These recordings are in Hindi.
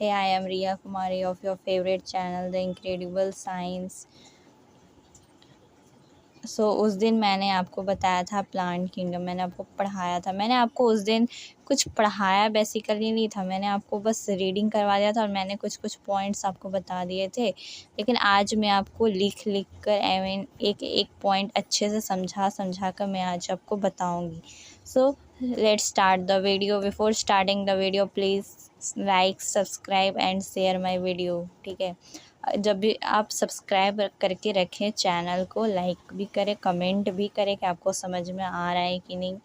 Hey, I am Riya Kumari of your favorite channel, The Incredible Science. उस दिन मैंने आपको बताया था प्लांट किंगडम, मैंने आपको पढ़ाया था। मैंने आपको उस दिन कुछ पढ़ाया बेसिकली नहीं था, मैंने आपको बस रीडिंग करवा दिया था और मैंने कुछ पॉइंट्स आपको बता दिए थे। लेकिन आज मैं आपको लिख कर एक एक पॉइंट अच्छे से समझा कर मैं आज आपको बताऊँगी। So let's start the video. Before starting the video please like, subscribe and share my video. ठीक है, जब भी आप सब्सक्राइब करके रखें चैनल को, लाइक भी करें, कमेंट भी करें कि आपको समझ में आ रहा है कि नहीं।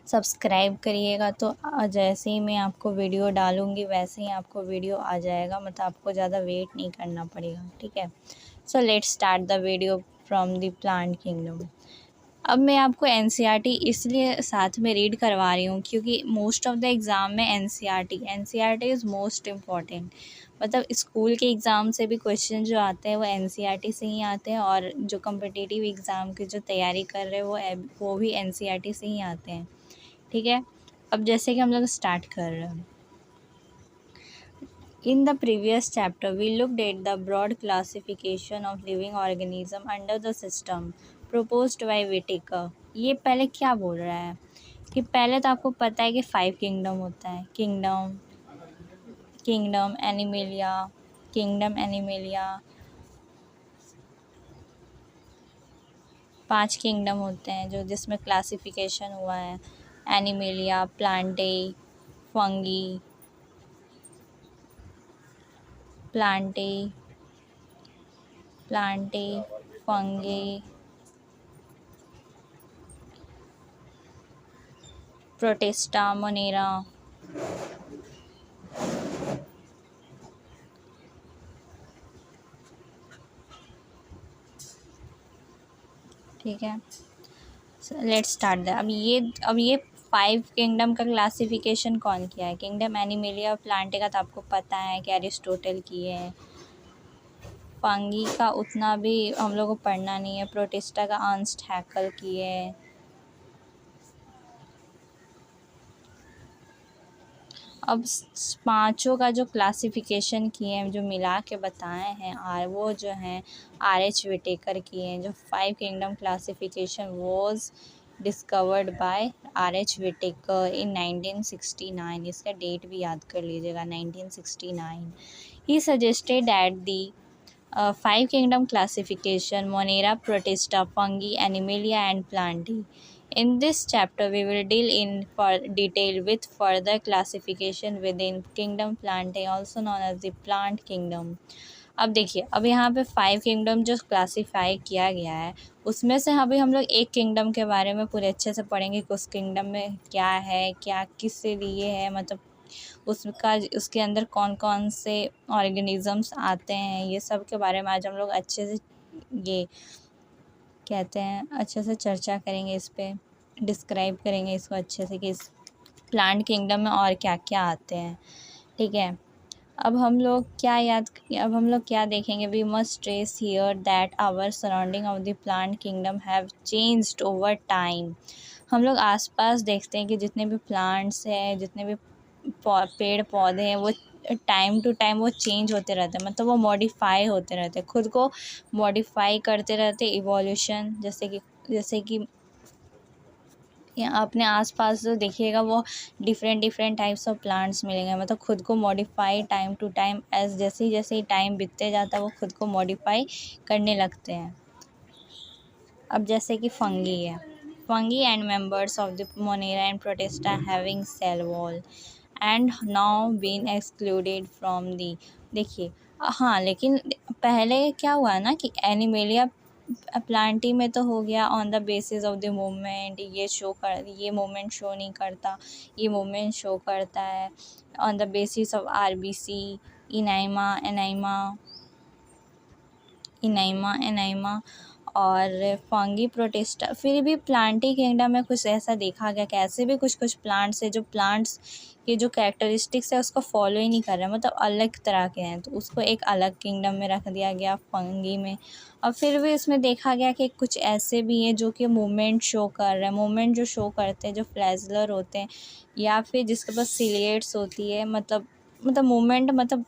सब्सक्राइब करिएगा तो जैसे ही मैं आपको वीडियो डालूँगी वैसे ही आपको वीडियो आ जाएगा, मतलब आपको ज़्यादा वेट नहीं करना पड़ेगा। ठीक है, so let's start the video from the plant kingdom. अब मैं आपको एनसीईआरटी इसलिए साथ में रीड करवा रही हूँ क्योंकि मोस्ट ऑफ द एग्ज़ाम में एनसीईआरटी इज़ मोस्ट इम्पॉर्टेंट। मतलब स्कूल के एग्ज़ाम से भी क्वेश्चन जो आते हैं वो एनसीईआरटी से ही आते हैं, और जो कम्पिटिटिव एग्ज़ाम की जो तैयारी कर रहे हैं वो भी एनसीईआरटी से ही आते हैं। ठीक है, अब जैसे कि हम लोग स्टार्ट कर रहे हैं। In the previous chapter, we looked at the broad classification of living organism under the system proposed by Whittaker। ये पहले क्या बोल रहा है कि पहले तो आपको पता है कि 5 किंगडम होता है। किंगडम एनिमेलिया 5 किंगडम होते हैं जो जिसमें क्लासिफिकेशन हुआ है। Animalia, fungi fungi, protista, Monera. ठीक है, लेट्स स्टार्ट द। अब ये 5 किंगडम का क्लासिफिकेशन कौन किया है? किंगडम एनिमेलिया प्लांटे का तो आपको पता है कि एरिस्टोटल किए हैं। फंगी का उतना भी हम लोग को पढ़ना नहीं है। प्रोटिस्टा का अर्नस्ट हैकल किए हैं। अब पांचों का जो क्लासिफिकेशन किए हैं, जो मिला के बताए हैं, वो जो हैं RH विटेकर किए हैं। जो 5 kingdom classification was discovered by RH Whittaker in 1969। इसका डेट भी याद कर लीजिएगा, 1969। ही suggested that the 5 kingdom classification Monera, Protista, Fungi, Animalia and Plantae. In this chapter, we will deal in detail with further classification within kingdom Plantae, also known as the plant kingdom। अब देखिए, अब यहाँ पे 5 किंगडम जो क्लासीफाई किया गया है उसमें से अभी हम लोग एक किंगडम के बारे में पूरे अच्छे से पढ़ेंगे कि उस किंगडम में क्या है, क्या किससे लिए है, मतलब उसके अंदर कौन कौन से ऑर्गेनिजम्स आते हैं, ये सब के बारे में आज हम लोग अच्छे से ये कहते हैं अच्छे से चर्चा करेंगे। इस पर डिस्क्राइब करेंगे इसको अच्छे से कि इस प्लांट किंगडम में और क्या क्या आते हैं। ठीक है, अब हम लोग क्या देखेंगे? We must trace here that our surrounding of the plant kingdom have changed over time. हम लोग आसपास देखते हैं कि जितने भी प्लांट्स हैं, जितने भी पेड़ पौधे हैं, वो टाइम टू टाइम वो चेंज होते रहते हैं, मतलब वो मॉडिफाई होते रहते हैं, खुद को मॉडिफाई करते रहते। इवोल्यूशन जैसे कि यहाँ अपने आसपास जो देखिएगा वो डिफरेंट टाइप्स ऑफ प्लांट्स मिलेंगे, मतलब खुद को modify time to time as जैसे ही टाइम बीतते जाता है वो खुद को मॉडिफाई करने लगते हैं। अब जैसे कि fungi and members of the monera and protista having cell wall and now been excluded from the. देखिए, हाँ, लेकिन पहले क्या हुआ ना कि एनिमेलिया प्लांटी में तो हो गया on the basis of the movement, ये मूवमेंट शो नहीं करता, ये मूवमेंट शो करता है on the basis of RBC, इनाइमा और फंगी, प्रोटिस्टा। फिर भी प्लांटी किंगडम में कुछ ऐसा देखा गया कि ऐसे भी कुछ प्लांट्स है जो प्लांट्स के जो कैरेक्टरिस्टिक्स है उसको फॉलो ही नहीं कर रहे हैं, मतलब अलग तरह के हैं, तो उसको एक अलग किंगडम में रख दिया गया फंगी में। और फिर भी इसमें देखा गया कि कुछ ऐसे भी हैं जो कि मूवमेंट शो कर रहे हैं। मूवमेंट जो शो करते हैं, जो फ्लैजलर होते हैं या फिर जिसके पास सिलिएट्स होती है, मतलब मतलब मूवमेंट मतलब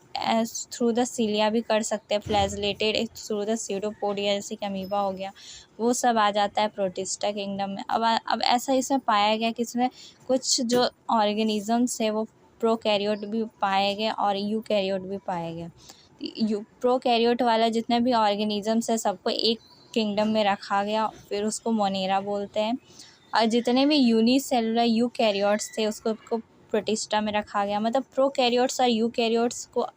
थ्रू द सीलिया भी कर सकते हैं, फ्लैजलेटेड थ्रू द सीडोपोडिया जैसे कि अमीबा हो गया, वो सब आ जाता है प्रोटिस्टा किंगडम में। अब ऐसा इसमें पाया गया कि इसमें कुछ जो ऑर्गेनिजम्स है वो प्रोकैरियोट भी पाए गए और यूकैरियोट भी पाए गए। प्रोकैरियोट वाला जितने भी ऑर्गेनिजम्स है सबको एक किंगडम में रखा गया, फिर उसको मोनेरा बोलते हैं। और जितने भी यूनिसेलुलर यूकैरियोट्स थे उसको प्रोटिस्टा में रखा गया। मतलब प्रोकैरियोट्स और यूकैरियोट्स को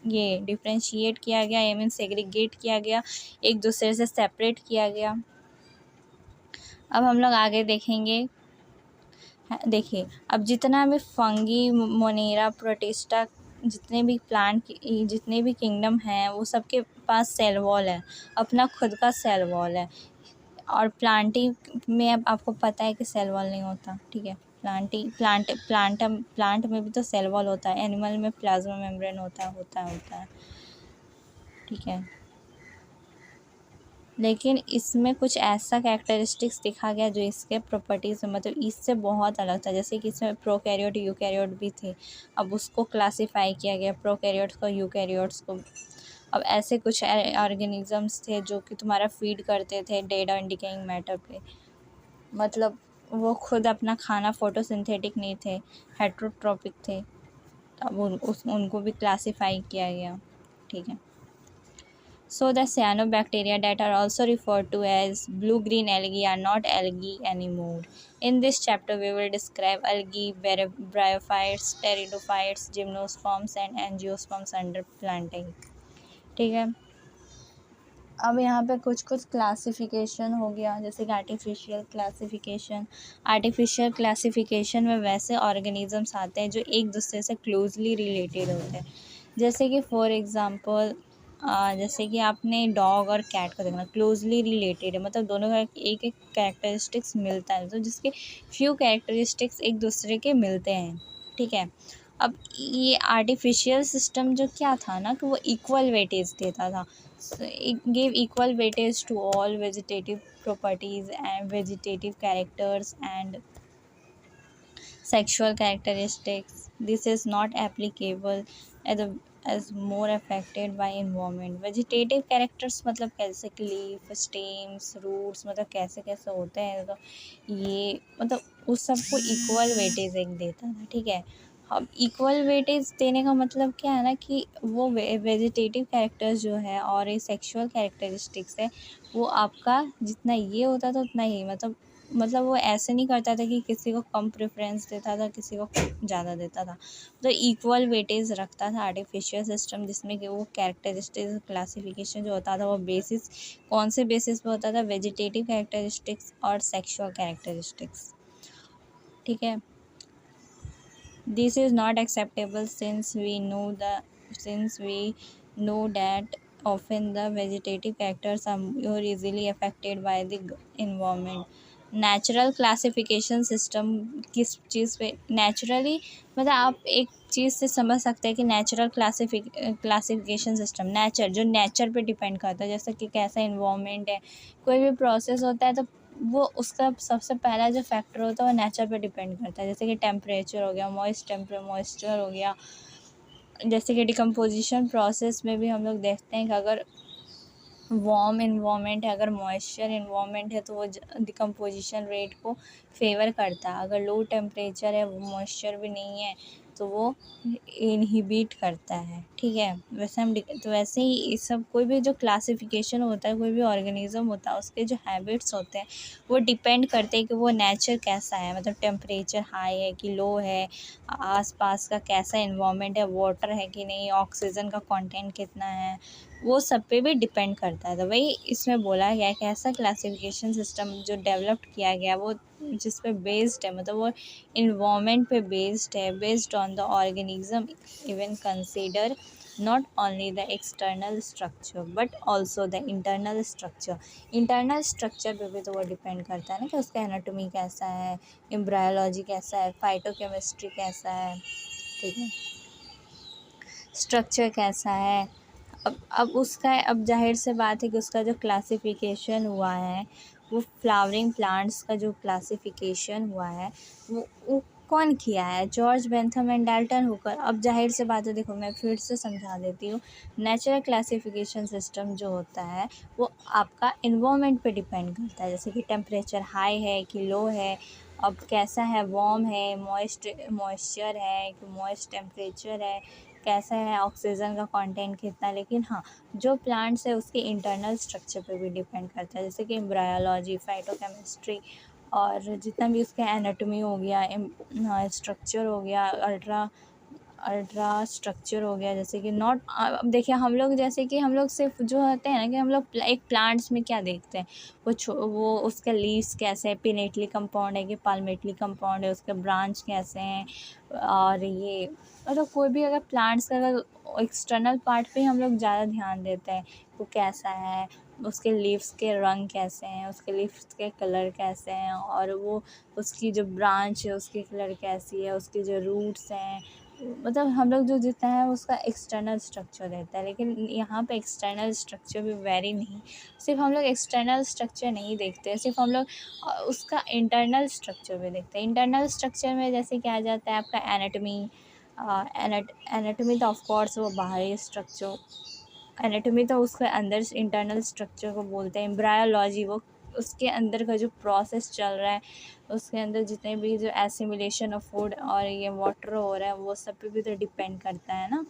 ये डिफ्रेंशिएट किया गया, आई मीन सेग्रीगेट किया गया, एक दूसरे से सेपरेट किया गया। अब हम लोग आगे देखेंगे। देखिए अब जितना भी फंगी, मोनेरा, प्रोटिस्टा, जितने भी प्लांट, जितने भी किंगडम हैं वो सबके पास सेल वॉल है, अपना खुद का सेल वॉल है। और प्लांटिंग में अब आपको पता है कि सेल वॉल नहीं होता, ठीक है। प्लांट में भी तो सेल वॉल होता है, एनिमल में प्लाज्मा मेम्ब्रेन होता है, ठीक है। लेकिन इसमें कुछ ऐसा कैरेक्टरिस्टिक्स दिखा गया जो इसके प्रॉपर्टीज़ में मतलब इससे बहुत अलग था। जैसे कि इसमें प्रोकैरियोट यूकैरियोट भी थे, अब उसको क्लासिफाई किया गया, प्रोकैरियोट्स को यूकैरियोट्स को। अब ऐसे कुछ ऑर्गेनिजम्स थे जो कि तुम्हारा फीड करते थे डेड एंड डिकेइंग मैटर पे, मतलब वो खुद अपना खाना फोटोसिंथेटिक नहीं थे, हेट्रोट्रोपिक थे। अब उनको भी क्लासिफाई किया गया, ठीक है। So the cyanobacteria that are also referred to as blue-green algae are not algae anymore. In this chapter, we will describe algae, bryophytes, pteridophytes, gymnosperms and angiosperms under planting. ठीक है। अब यहाँ पे कुछ कुछ क्लासिफिकेशन हो गया, जैसे कि आर्टिफिशियल क्लासिफिकेशन में वैसे ऑर्गेनिजम्स आते हैं जो एक दूसरे से क्लोजली रिलेटेड होते हैं। जैसे कि फॉर एग्ज़ाम्पल जैसे कि आपने डॉग और कैट को देखना, क्लोजली रिलेटेड है, मतलब दोनों का एक एक कैरेक्टरिस्टिक्स मिलता है, तो जिसके फ्यू कैरेक्टरिस्टिक्स एक दूसरे के मिलते हैं, ठीक है। अब ये आर्टिफिशियल सिस्टम जो क्या था ना कि वो इक्वल वेटेज देता था, it gave equal weightage to all vegetative properties and vegetative characters and sexual characteristics. This is not applicable as more affected by environment. Vegetative characters मतलब कैसे कि लीफ, स्टेम्स, रूट्स, मतलब कैसे कैसे होते हैं, तो ये मतलब उस सबको इक्वल वेटेज एक देता था, ठीक है। अब इक्वल वेटेज देने का मतलब क्या है ना कि वो वेजिटेटिव कैरेक्टर्स जो है और ये सेक्सुअल कैरेक्टरिस्टिक्स है वो आपका जितना ये होता था उतना ही, मतलब वो ऐसे नहीं करता था कि किसी को कम प्रेफरेंस देता था, किसी को ज़्यादा देता था, तो इक्वल वेटेज रखता था आर्टिफिशियल सिस्टम, जिसमें कि वो कैरेक्टरिस्टिक्स क्लासिफिकेशन जो होता था वो बेसिस कौन से बेसिस पे होता था, वेजिटेटिव कैरेक्टरिस्टिक्स और सेक्सुअल कैरेक्टरिस्टिक्स, ठीक है। This is not acceptable since we know that often the vegetative characters are more easily affected by the environment. Natural classification system किस चीज़ पे नेचुरली, मतलब आप एक चीज़ से समझ सकते हैं कि नेचुरल क्लासिफिकेशन सिस्टम जो नेचर पे डिपेंड करता है, जैसे कि कैसा इन्वामेंट है, कोई भी प्रोसेस होता है तो वो उसका सबसे पहला जो फैक्टर होता है वो नेचर पे डिपेंड करता है। जैसे कि टेम्परेचर हो गया, मॉइस्चर हो गया, जैसे कि डिकम्पोजिशन प्रोसेस में भी हम लोग देखते हैं कि अगर वार्म इन्वामेंट है, अगर मॉइस्चर इन्वामेंट है तो वो डिकम्पोजिशन रेट को फेवर करता है। अगर लो टेम्परेचर है, वो मॉइस्चर भी नहीं है तो वो इनहिबिट करता है, ठीक है। तो वैसे ही ये सब कोई भी जो क्लासिफिकेशन होता है, कोई भी ऑर्गेनिज्म होता है, उसके जो हैबिट्स होते हैं वो डिपेंड करते हैं कि वो नेचर कैसा है, मतलब टेम्परेचर हाई है कि लो है, आसपास का कैसा इन्वामेंट है, वाटर है कि नहीं, ऑक्सीजन का कंटेंट कितना है, वो सब पे भी डिपेंड करता है। तो वही इसमें बोला गया है कि ऐसा क्लासिफिकेशन सिस्टम जो डेवलप किया गया वो जिस पे बेस्ड है, मतलब वो इन्वामेंट पे बेस्ड है, based on the organism, even consider not only the external structure but also the internal structure पे भी तो वो डिपेंड करता है ना कि उसका एनाटॉमी कैसा है, एम्ब्रायोलॉजी कैसा है, फाइटोकेमिस्ट्री कैसा है, ठीक है, स्ट्रक्चर कैसा है। अब जाहिर से बात है कि उसका जो क्लासिफिकेशन हुआ है वो फ्लावरिंग प्लांट्स का जो क्लासिफिकेशन हुआ है वो कौन किया है? George Bentham and Dalton Hooker. अब जाहिर सी बात है, देखो मैं फिर से समझा देती हूँ। नेचुरल क्लासिफिकेशन सिस्टम जो होता है वो आपका इन्वायरमेंट पे डिपेंड करता है, जैसे कि टेम्परेचर हाई है कि लो है, अब कैसा है, वार्म है, मॉइस्चर है कि मॉइस्ट टेम्परेचर है, कैसा है, ऑक्सीजन का कंटेंट कितना। लेकिन हाँ, जो प्लांट्स है उसके इंटरनल स्ट्रक्चर पे भी डिपेंड करता है, जैसे कि एम्ब्रायोलॉजी, फाइटोकेमिस्ट्री, और जितना भी उसका एनाटॉमी हो गया, स्ट्रक्चर हो गया, अल्ट्रा अल्ट्रा स्ट्रक्चर हो गया, जैसे कि नॉट अब देखिए हम लोग, जैसे कि हम लोग सिर्फ जो होते हैं ना कि हम लोग एक प्लांट्स में क्या देखते हैं, वो उसके लीव्स कैसे हैं, पिनेटली कंपाउंड है कि पाल्मेटली कंपाउंड है, उसके ब्रांच कैसे हैं, और ये मतलब कोई भी अगर प्लांट्स का अगर एक्सटर्नल पार्ट पे हम लोग ज़्यादा ध्यान देते हैं, वो कैसा है, उसके लीव्स के रंग कैसे हैं, उसके लीव्स के कलर कैसे हैं, और वो उसकी जो ब्रांच है उसकी कलर कैसी है, उसके जो रूट्स हैं, मतलब हम लोग जो जितना है उसका एक्सटर्नल स्ट्रक्चर रहता है। लेकिन यहाँ पे एक्सटर्नल स्ट्रक्चर भी वेरी नहीं, सिर्फ हम लोग एक्सटर्नल स्ट्रक्चर नहीं देखते हैं, सिर्फ हम लोग उसका इंटरनल स्ट्रक्चर भी देखते हैं। इंटरनल स्ट्रक्चर में जैसे क्या आ जाता है आपका एनाटमी। एनाटमी तो ऑफकोर्स वो बाहरी स्ट्रक्चर, एनाटॉमी तो उसके अंदर इंटरनल स्ट्रक्चर को बोलते हैं। एम्ब्रायोलॉजी वो उसके अंदर का जो प्रोसेस चल रहा है, उसके अंदर जितने भी जो एसिमिलेशन ऑफ फूड और ये वाटर हो रहा है वो सब पे भी तो डिपेंड करता है ना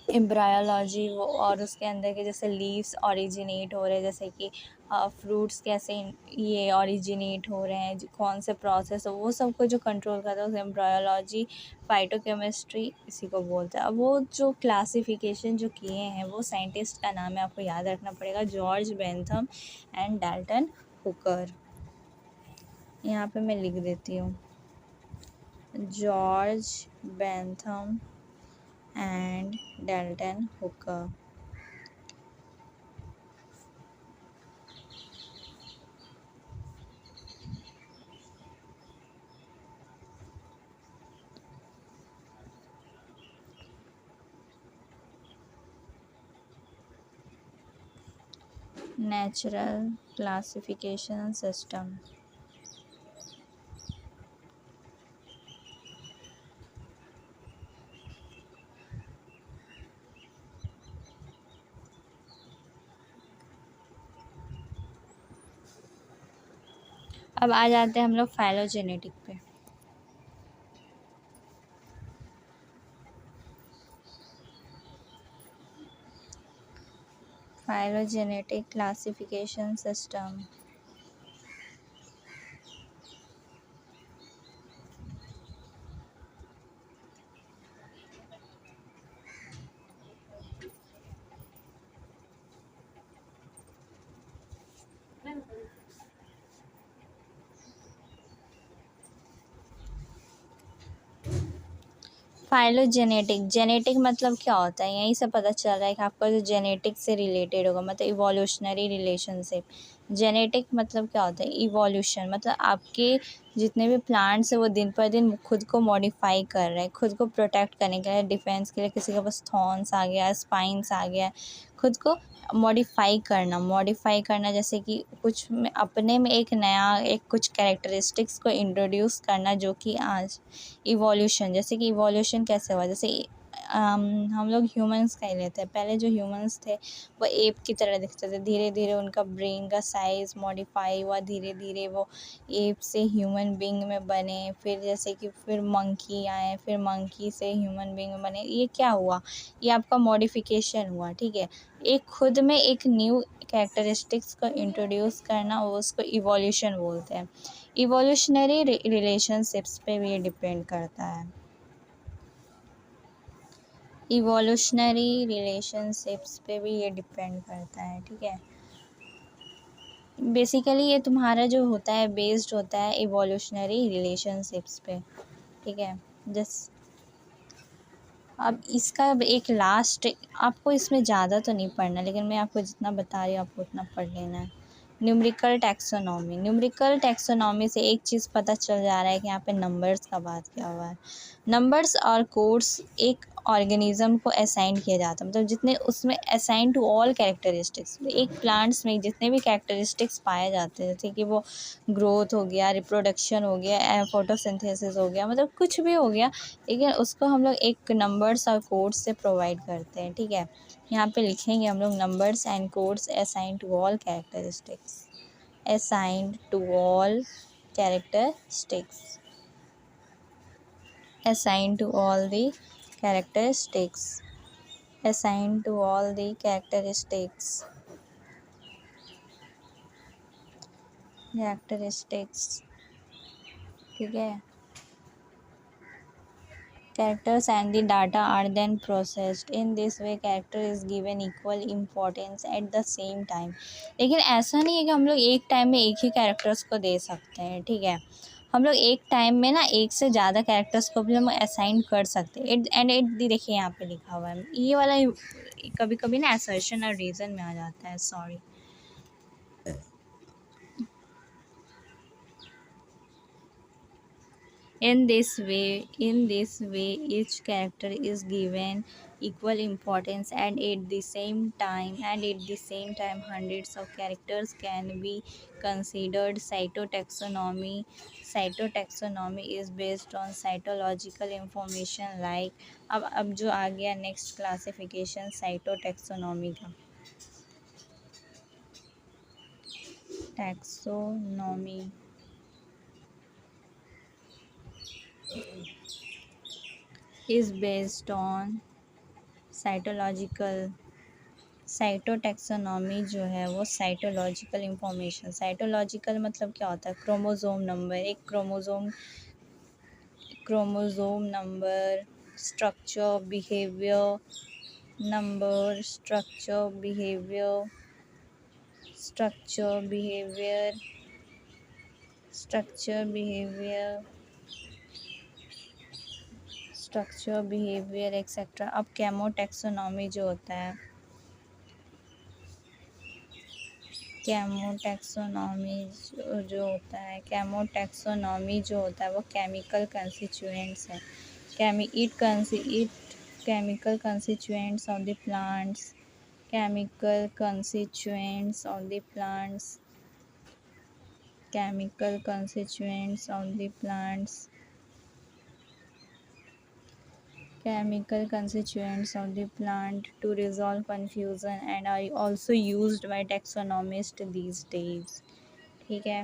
एम्ब्रायोलॉजी। वो और उसके अंदर के जैसे लीव्स ओरिजिनेट हो रहे हैं, जैसे कि फ्रूट्स कैसे ये ओरिजिनेट हो रहे हैं, कौन से प्रोसेस हो, वो सब को जो कंट्रोल करता है उसे एम्ब्रायोलॉजी, फाइटोकेमिस्ट्री इसी को बोलते हैं। अब वो जो क्लासिफिकेशन जो किए हैं वो साइंटिस्ट का नाम है, आपको याद रखना पड़ेगा, George Bentham and Dalton Hooker. यहाँ पे मैं लिख देती हूँ, George Bentham and Dalton Hooker. Natural classification system. अब आ जाते हैं हम लोग फाइलोजेनेटिक पे। Phylogenetic classification system. Phylogenetic, genetic मतलब क्या होता है, यहीं से पता चल रहा है कि आपका जो जेनेटिक से रिलेटेड होगा, मतलब इवोल्यूशनरी रिलेशनशिप। जेनेटिक मतलब क्या होता है, इवोल्यूशन, मतलब आपके जितने भी प्लांट्स है वो दिन पर दिन खुद को मॉडिफाई कर रहे हैं, खुद को प्रोटेक्ट करने के लिए, डिफेंस के लिए, किसी के पास थॉर्न्स आ गया, स्पाइंस आ गया, खुद को मॉडिफाई करना, जैसे कि कुछ में अपने में एक नया एक कुछ कैरेक्टरिस्टिक्स को इंट्रोड्यूस करना, जो कि आज इवोल्यूशन। जैसे कि इवोल्यूशन कैसे हुआ, जैसे हम लोग ह्यूमंस का ही लेते हैं। पहले जो ह्यूमंस थे वो एप की तरह दिखते थे, धीरे धीरे उनका ब्रेन का साइज़ मॉडिफाई हुआ, धीरे धीरे वो एप से ह्यूमन बींग में बने, फिर जैसे कि फिर मंकी आए, फिर मंकी से ह्यूमन बींग में बने। ये क्या हुआ, ये आपका मॉडिफिकेशन हुआ, ठीक है। एक खुद में एक न्यू कैरेक्टरिस्टिक्स को इंट्रोड्यूस करना, वो उसको इवोल्यूशन बोलते हैं। इवोल्यूशनरी रिलेशनशिप्स पे भी ये डिपेंड करता है। इवोल्यूशनरी रिलेशनशिप्स पे भी ये डिपेंड करता है, ठीक है। बेसिकली ये तुम्हारा जो होता है बेस्ड होता है इवोल्यूशनरी रिलेशनशिप्स पे, ठीक है। जस अब इसका एक लास्ट, आपको इसमें ज़्यादा तो नहीं पढ़ना, लेकिन मैं आपको जितना बता रही हूँ आपको उतना पढ़ लेना है। Numerical taxonomy. न्यूमेरिकल टैक्सोनॉमी से एक चीज़ पता चल जा रहा है कि यहाँ पे नंबर्स का बात किया हुआ है। नंबर्स और कोड्स एक ऑर्गेनिज्म को असाइन किया जाता है, मतलब जितने उसमें असाइन टू ऑल कैरेक्टरिस्टिक्स, एक प्लांट्स में जितने भी कैरेक्टरिस्टिक्स पाए जाते हैं, जैसे कि वो ग्रोथ हो गया, रिप्रोडक्शन हो गया, फोटोसिंथेसिस हो गया, मतलब कुछ भी हो गया, लेकिन उसको हम लोग एक नंबर्स और कोड्स से प्रोवाइड करते हैं। ठीक है, यहाँ पे लिखेंगे हम लोग numbers and codes assign to all characteristics, assigned to all characteristics, assigned to all the characteristics, assigned to all the characteristics, characteristics। ठीक है, characters and the data are then processed in this way, character is given equal importance at the same time। लेकिन ऐसा नहीं है कि हम लोग एक टाइम में एक ही कैरेक्टर्स को दे सकते हैं। ठीक है, हम लोग एक टाइम में ना एक से ज़्यादा कैरेक्टर्स को भी हम असाइन कर सकते हैं। एट दी देखिए यहाँ पे लिखा हुआ है, ये वाला कभी कभी ना असर्शन और रीज़न में आ जाता है, sorry. In this way, each character is given equal importance, and at the same time, hundreds of characters can be considered cytotaxonomy. Cytotaxonomy is based on cytological information like अब जो आ गया नेक्स्ट क्लासिफिकेशन साइटोटैक्सोनॉमी का, taxonomy is based on cytological. Cytotaxonomy जो है वो साइटोलॉजिकल इंफॉर्मेशन, साइटोलॉजिकल मतलब क्या होता है, क्रोमोसोम नंबर, एक chromosome number, structure behaviour, number structure behaviour, structure behaviour, structure behaviour, structure behaviour etcetera. अब कैमोटैक्सोनॉमी जो होता है, कैमोटैक्सोनॉमी जो होता है, कैमोटैक्सोनॉमी जो होता है वो केमिकल कंस्टिट्यूएंट्स है, chemical constituents of the plants, chemical constituents of the plants, chemical constituents of the plants, chemical constituents of the plant to resolve confusion and are also used by taxonomists these days। ठीक है,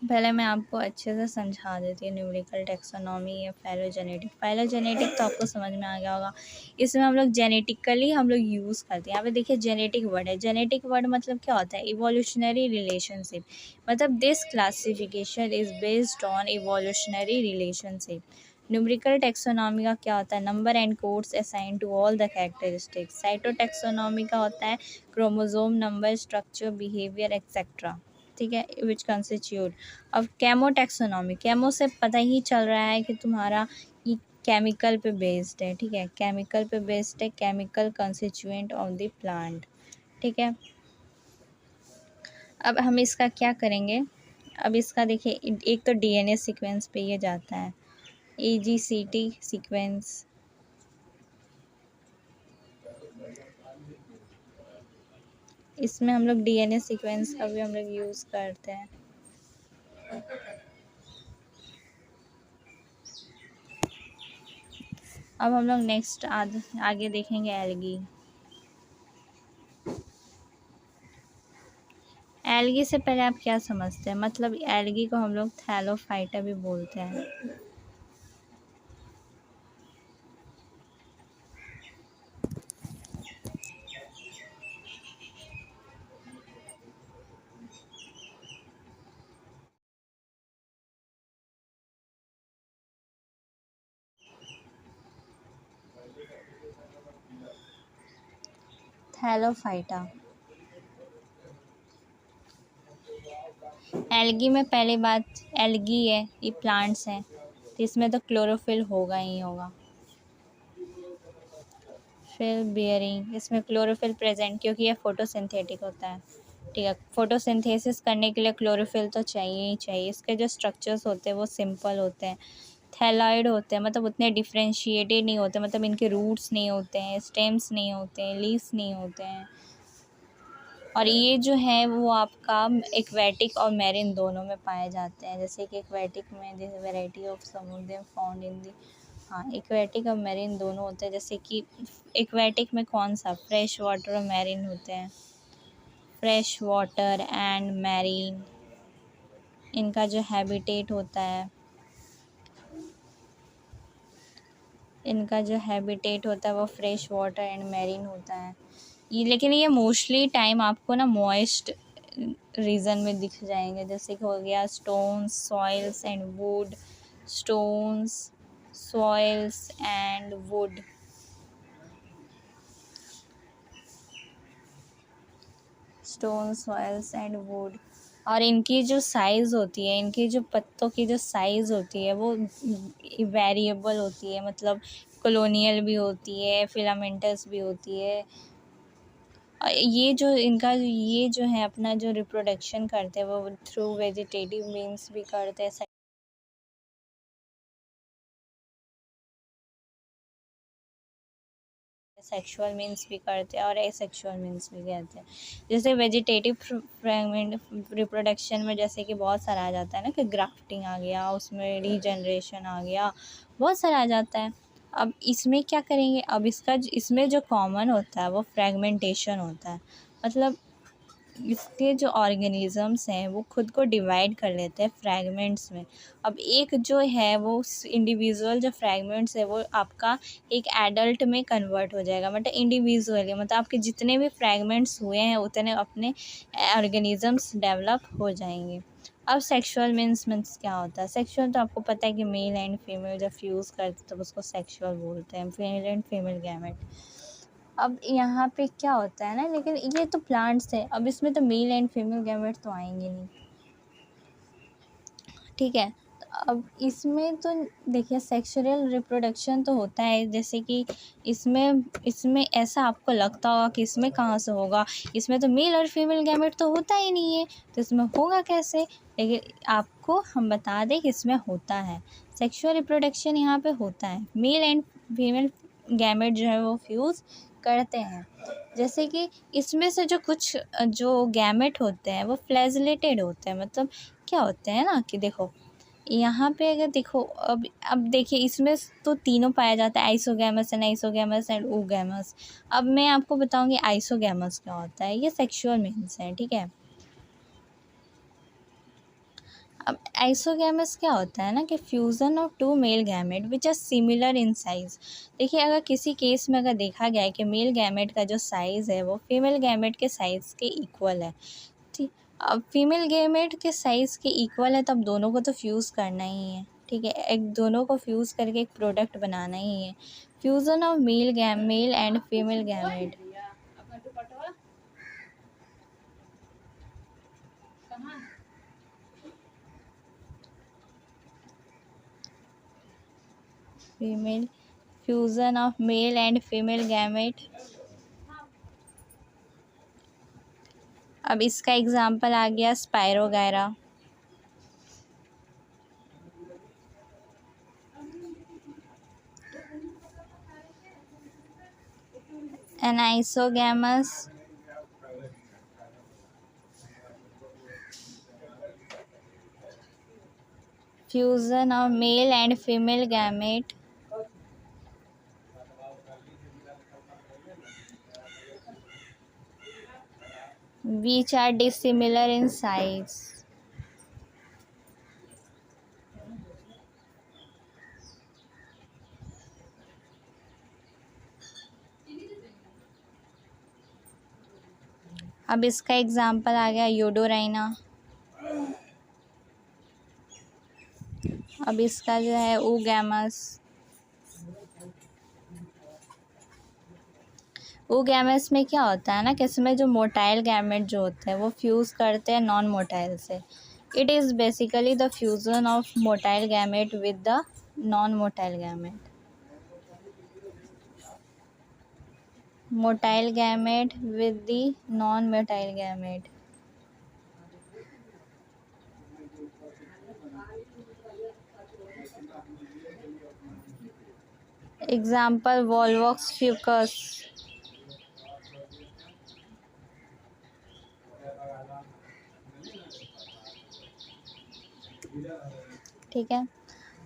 पहले मैं आपको अच्छे से समझा देती हूँ न्यूमेरिकल टैक्सोनॉमी या फाइलोजेनेटिक। फाइलोजेनेटिक तो आपको समझ में आ गया होगा, इसमें हम लोग जेनेटिकली हम लोग यूज़ करते हैं। यहाँ पे देखिए जेनेटिक वर्ड है, जेनेटिक वर्ड मतलब क्या होता है, इवोल्यूशनरी रिलेशनशिप, मतलब this classification is based on evolutionary relationship. Numerical taxonomy का क्या होता है, number and codes assign to all the characteristics. Cytotaxonomy का होता है chromosome number, structure, behaviour etcetera. ठीक है, विच कंस्टिट्यूट। अब कैमोटैक्सोनॉमी, कैमो से पता ही चल रहा है कि तुम्हारा ये केमिकल पे बेस्ड है। ठीक है, केमिकल पे बेस्ड है, chemical constituent of the plant. ठीक है, अब हम इसका क्या करेंगे, अब इसका देखिए एक तो डीएनए सीक्वेंस पे ये जाता है, AGCT सीक्वेंस, इसमें हम लोग डीएनए सीक्वेंस का भी हम लोग यूज़ करते हैं। अब हम लोग नेक्स्ट आगे देखेंगे एल्गी। एल्गी से पहले आप क्या समझते हैं, मतलब एल्गी को हम लोग थैलोफाइटा भी बोलते हैं। थैलोफाइटा, एल्गी में पहली बात, एल्गी है ये प्लांट्स हैं, तो इसमें तो क्लोरोफिल होगा ही होगा। फिर बियरिंग, इसमें क्लोरोफिल प्रेजेंट क्योंकि ये फोटोसिंथेटिक होता है। ठीक है। फोटोसिंथेसिस करने के लिए क्लोरोफिल तो चाहिए ही चाहिए। इसके जो स्ट्रक्चर्स होते हैं वो सिंपल होते हैं, थैलॉइड होते हैं, मतलब उतने डिफ्रेंशिएटेड नहीं होते, मतलब इनके रूट्स नहीं होते हैं, स्टेम्स नहीं होते हैं, लीव्स नहीं होते हैं। और ये जो है वो आपका एक्वेटिक और मैरिन दोनों में पाए जाते हैं। जैसे कि एक्वेटिक में जैसे वेराइटी ऑफ समुद्र फाउंड इन दी, हाँ एक्वेटिक और मैरिन दोनों होते हैं। जैसे कि एक्वेटिक में कौन सा, फ्रेश वाटर और मैरिन होते हैं, फ्रेश वाटर एंड मैरीन। इनका जो हैबिटेट होता है, इनका जो हैबिटेट होता है वो फ्रेश वाटर एंड मैरीन होता है। ये लेकिन ये मोस्टली टाइम आपको ना मॉइस्ट रीजन में दिख जाएंगे। जैसे कि हो गया stones, soils and would, stones, soils and would, stone, soils and would. और इनकी जो साइज़ होती है, इनकी जो पत्तों की जो साइज़ होती है वो वेरिएबल होती है, मतलब कॉलोनियल भी होती है, फिलामेंटस भी होती है। ये जो इनका ये जो है अपना जो रिप्रोडक्शन करते हैं वो थ्रू वेजिटेटिव मीन्स भी करते हैं, सेक्सुअल मीन्स भी करते हैं और एसेक्सुअल मीन्स भी करते हैं। जैसे वेजिटेटिव फ्रेगमेंट रिप्रोडक्शन में जैसे कि बहुत सारा आ जाता है ना, कि ग्राफ्टिंग आ गया, उसमें रीजनरेशन आ गया, बहुत सारा आ जाता है। अब इसमें क्या करेंगे, अब इसमें जो कॉमन होता है वो फ्रेगमेंटेशन होता है। मतलब इसके जो ऑर्गेनिज़म्स हैं वो खुद को डिवाइड कर लेते हैं फ्रैगमेंट्स में। अब एक जो है वो इंडिविजुअल जो फ्रैगमेंट्स है वो आपका एक एडल्ट में कन्वर्ट हो जाएगा, मतलब इंडिविजुअली, मतलब आपके जितने भी फ्रैगमेंट्स हुए हैं उतने अपने ऑर्गेनिज़म्स डेवलप हो जाएंगे। अब सेक्सुअल मीन्स क्या होता है, सेक्सुअल तो आपको पता है कि मेल एंड फीमेल जब फ्यूज़ करते हैं तब उसको सेक्सुअल बोलते हैं, मेल एंड फीमेल गैमेट। अब यहाँ पे क्या होता है ना, लेकिन ये तो प्लांट्स है, अब इसमें तो मेल एंड फीमेल गैमेट तो आएंगे नहीं, ठीक है। अब इसमें तो देखिए सेक्सुअल रिप्रोडक्शन तो होता है, जैसे कि इसमें इसमें ऐसा आपको लगता होगा कि इसमें कहाँ से होगा, इसमें तो मेल और फीमेल गैमेट तो होता ही नहीं है, तो इसमें होगा कैसे। लेकिन आपको हम बता दें कि इसमें होता है, सेक्सुअल रिप्रोडक्शन यहाँ पे होता है, मेल एंड फीमेल गैमेट जो है वो फ्यूज़ करते हैं। जैसे कि इसमें से जो कुछ जो गैमेट होते हैं वो फ्लैजिलेटेड होते हैं, मतलब क्या होते हैं ना कि देखो यहाँ पे अगर देखो, अब देखिए इसमें तो तीनों पाया जाता है, आइसोगैमस एंड oogamous। अब मैं आपको बताऊंगी आइसोगैमस क्या होता है, ये सेक्सुअल मीन्स है, ठीक है। अब आइसोगैमस क्या होता है ना कि fusion of two male gamete which are similar in size. देखिए अगर किसी केस में अगर देखा गया है कि मेल गैमेट का जो साइज़ है वो फीमेल गैमेट के साइज़ के इक्वल है, ठीक। अब फीमेल गैमेट के साइज़ के इक्वल है तब दोनों को तो फ्यूज़ करना ही है, ठीक है, एक दोनों को फ्यूज़ करके एक प्रोडक्ट बनाना ही है। Fusion of male and female gamete, female fusion of male and female gamete. अब इसका एग्जांपल आ गया spirogyra, an isogamous fusion of male and female gamete which are dissimilar in size. अब इसका एग्जांपल आ गया यूडोराइना। अब इसका जो है oogamous, oogamous में क्या होता है ना कि इसमें जो मोटाइल गैमेट जो होते हैं वो फ्यूज़ करते हैं नॉन मोटाइल से। It is basically the fusion of motile gamete with the non motile gamete, motile gamete with the non motile gamete. Example Volvox Fucus. ठीक है,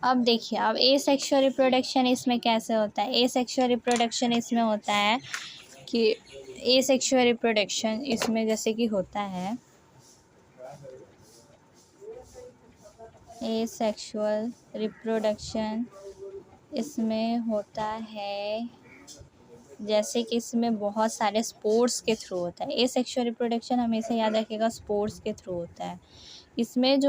अब देखिए, अब ए सेक्सुअल रिप्रोडक्शन इसमें कैसे होता है। ए सेक्सुअल रिप्रोडक्शन इसमें होता है कि ए सेक्सुअल रिप्रोडक्शन इसमें जैसे कि होता है ए सेक्सुअल रिप्रोडक्शन इसमें होता है जैसे कि इसमें बहुत सारे स्पोर्ट्स के थ्रू होता है। ए सेक्सुअल रिप्रोडक्शन हमेशा याद रखिएगा स्पोर्ट्स के थ्रू होता है। उसमें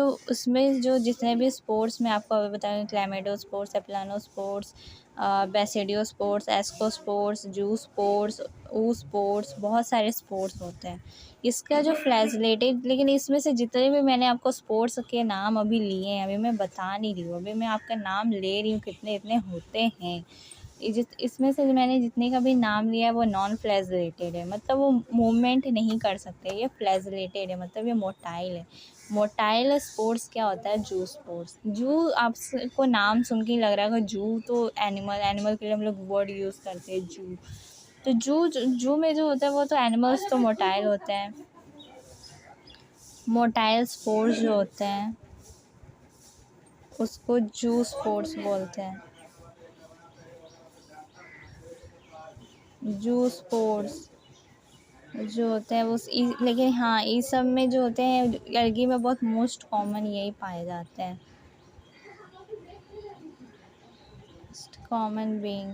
जो जितने भी स्पोर्ट्स मैं आपको अभी बताऊँ, chlamydospores, aplanospores, basidiospores, ascospores, zoospores, oospores, बहुत सारे स्पोर्ट्स होते हैं। इसका जो फ्लैजिलेटेड, लेकिन इसमें से जितने भी मैंने आपको स्पोर्ट्स के नाम अभी लिए हैं, अभी मैं बता नहीं रही हूँ, अभी मैं आपका नाम ले रही हूँ कितने इतने होते हैं। इसमें से मैंने जितने का भी नाम लिया है वो नॉन फ्लैजिलेटेड है, मतलब वो मूवमेंट नहीं कर सकते। ये फ्लैजिलेटेड है, मतलब ये मोटाइल है। मोटाइल स्पोर्ट्स क्या होता है, जू स्पोर्ट्स। जू आपको नाम सुन के ही लग रहा है कि जू तो एनिमल के लिए हम लोग वर्ड यूज़ करते हैं जू। तो जू में जो होता है वो तो एनिमल्स तो मोटाइल होते हैं। मोटाइल स्पोर्ट्स जो होते हैं उसको जू स्पोर्ट्स बोलते हैं, जू स्पोर्ट्स जो होते हैं वो लेकिन हाँ, इस सब में जो होते हैं अलगी में बहुत मोस्ट कॉमन यही पाए जाते हैं, कॉमन बीइंग।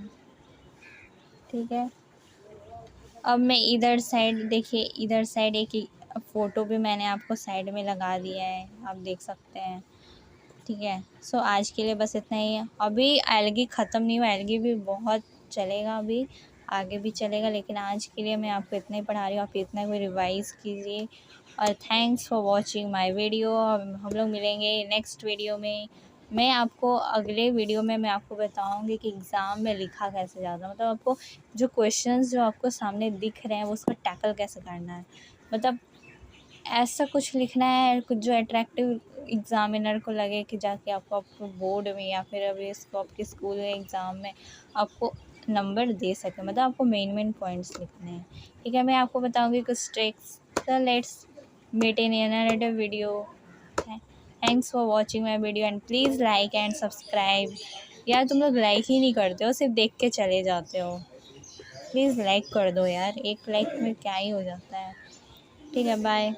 ठीक है, अब मैं इधर साइड देखिए, इधर साइड एक फ़ोटो भी मैंने आपको साइड में लगा दिया है, आप देख सकते हैं। ठीक है, सो आज के लिए बस इतना ही है। अभी एल्गी ख़त्म नहीं हुआ, एल्गी भी बहुत चलेगा, अभी आगे भी चलेगा, लेकिन आज के लिए मैं आपको इतना ही पढ़ा रही हूँ, आप इतना कोई रिवाइज़ कीजिए। और thanks for watching my video. हम लोग मिलेंगे नेक्स्ट वीडियो में। मैं आपको अगले वीडियो में मैं आपको बताऊँगी कि एग्ज़ाम में लिखा कैसे जाता है, मतलब आपको जो क्वेश्चंस जो आपको सामने दिख रहे हैं वो उसको टैकल कैसे करना है, मतलब ऐसा कुछ लिखना है कुछ जो अट्रैक्टिव एग्ज़ामिनर को लगे कि जाके आपको बोर्ड में या फिर अभी इसको आपके स्कूल में एग्ज़ाम में आपको नंबर दे सके, मतलब आपको मेन पॉइंट्स लिखने हैं। ठीक है, मैं आपको बताऊंगी कुछ ट्रिक्स। तो let's meet in another video. Thanks for watching my video and please like and subscribe. यार तुम लोग लाइक ही नहीं करते हो, सिर्फ देख के चले जाते हो। प्लीज़ लाइक कर दो यार, एक लाइक में क्या ही हो जाता है। ठीक है, बाय।